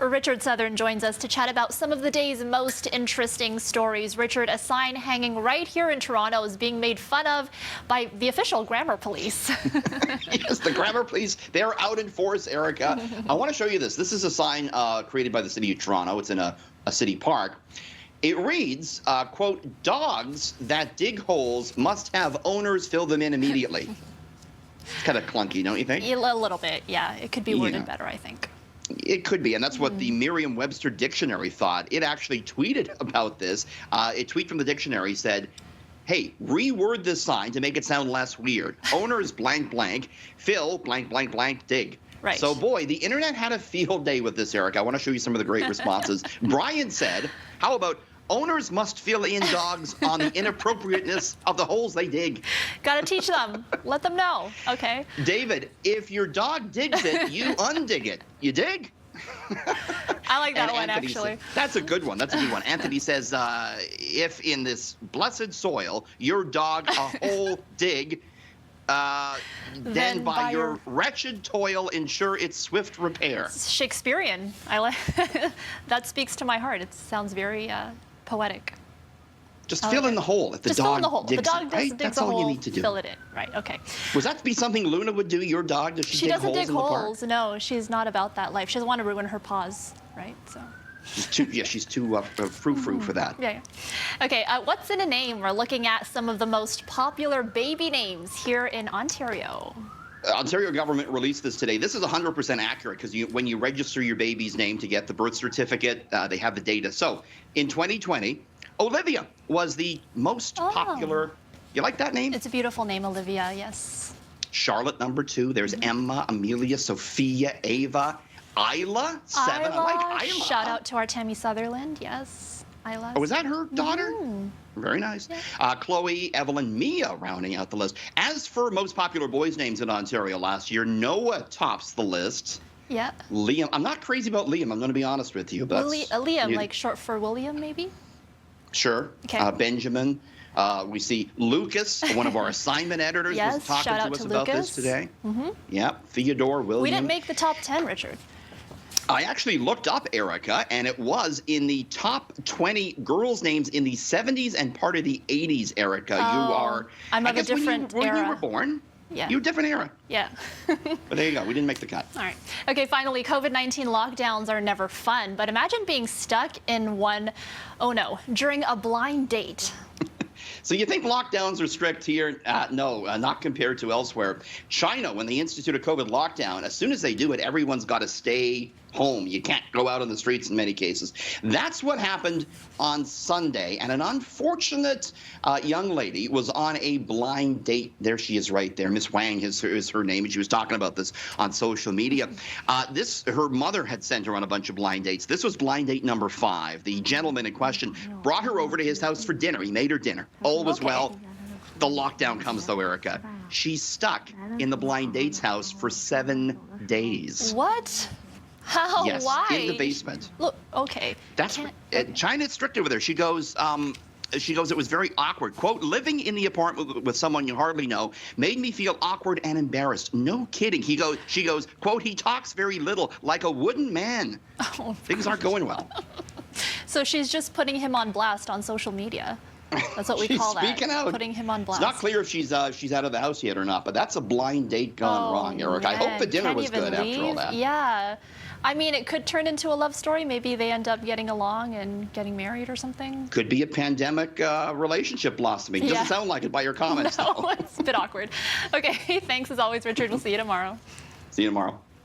Richard Southern joins us to chat about some of the day's most interesting stories. Richard, a sign hanging right here in Toronto is being made fun of by the official grammar police. Yes, the grammar police, they're out in force, Erica. I want to show you this. This is a sign created by the City of Toronto. It's in a city park. It reads, quote, "Dogs that dig holes must have owners fill them in immediately." It's kind of clunky, don't you think? A little bit, yeah. It could be worded better, I think. It could be, and that's what the Merriam-Webster dictionary thought. It actually tweeted about this. A tweet from the dictionary said, "Hey, reword this sign to make it sound less weird. Owners blank blank, fill blank blank blank dig." Right. So, boy, the internet had a field day with this, Eric. I want to show you some of the great responses. Brian said, "How about owners must fill in dogs on the inappropriateness of the holes they dig." Gotta teach them. Let them know. Okay. David, "If your dog digs it, you undig it. You dig?" I like that And one, Anthony actually. That's a good one. That's a good one. Anthony says, "If in this blessed soil your dog a hole dig, then by your wretched toil ensure its swift repair." It's Shakespearean. I like that. Speaks to my heart. It sounds very poetic. Just fill in the hole if the Just fill in the hole. dog digs If the dog it, right? digs That's a all hole, you need to do. fill it in. Right, okay. Was that to be something Luna would do, your dog? Does she dig doesn't holes dig in the park? holes. No, she's not about that life. She doesn't want to ruin her paws, right? So. She's too frou-frou for that. Yeah. Okay, what's in a name? We're looking at some of the most popular baby names here in Ontario. Ontario government released this today. This is 100% accurate because when you register your baby's name to get the birth certificate, they have the data. So in 2020, Olivia was the most popular. You like that name? It's a beautiful name, Olivia, yes. Charlotte, number 2. There's Emma, Amelia, Sophia, Ava, Isla, 7. I like Isla. Shout out to our Tammy Sutherland, yes. Isla. Oh, was that her daughter? Very nice. Yeah. Chloe, Evelyn, Mia rounding out the list. As for most popular boys' names in Ontario last year, Noah tops the list. Yeah. Liam. I'm not crazy about Liam. I'm going to be honest with you. But Liam, like short for William, maybe? Sure. Okay. Benjamin. We see Lucas, one of our assignment editors, was talking to us about this today. Yeah. Theodore, William. We didn't make the top 10, Richard. I actually looked up Erica, and it was in the top 20 girls' names in the 70s and part of the 80s, Erica. You are. I'm of a different era. When you were born. Yeah. You were a different era. Yeah. But there you go. We didn't make the cut. All right. Okay, finally, COVID-19 lockdowns are never fun, but imagine being stuck in one, oh no, during a blind date. So you think lockdowns are strict here? No, not compared to elsewhere. China, when they institute a COVID lockdown, as soon as they do it, everyone's got to stay home. You can't go out on the streets in many cases. That's what happened on Sunday. And an unfortunate young lady was on a blind date. There she is right there. Miss Wang is her name. And she was talking about this on social media. Her mother had sent her on a bunch of blind dates. This was blind date number 5. The gentleman in question brought her over to his house for dinner. He made her dinner. All was well. The lockdown comes, though, Erica. She's stuck in the blind date's house for 7 days. What? How? Yes, Why? in the basement. Look, okay. That's China's strict with her. She goes, it was very awkward. Quote, "Living in the apartment with someone you hardly know made me feel awkward and embarrassed." No kidding. She goes, quote, "He talks very little, like a wooden man." Oh, Things aren't going well. So she's just putting him on blast on social media. That's what we call that. Speaking out. Putting him on blast. It's not clear if she's out of the house yet or not, but that's a blind date gone wrong, Eric. I hope the dinner was good after all that. Yeah. I mean, it could turn into a love story. Maybe they end up getting along and getting married or something. Could be a pandemic relationship blossoming. Doesn't sound like it by your comments, No, though. it's a bit awkward. Okay, thanks as always, Richard. We'll see you tomorrow. See you tomorrow.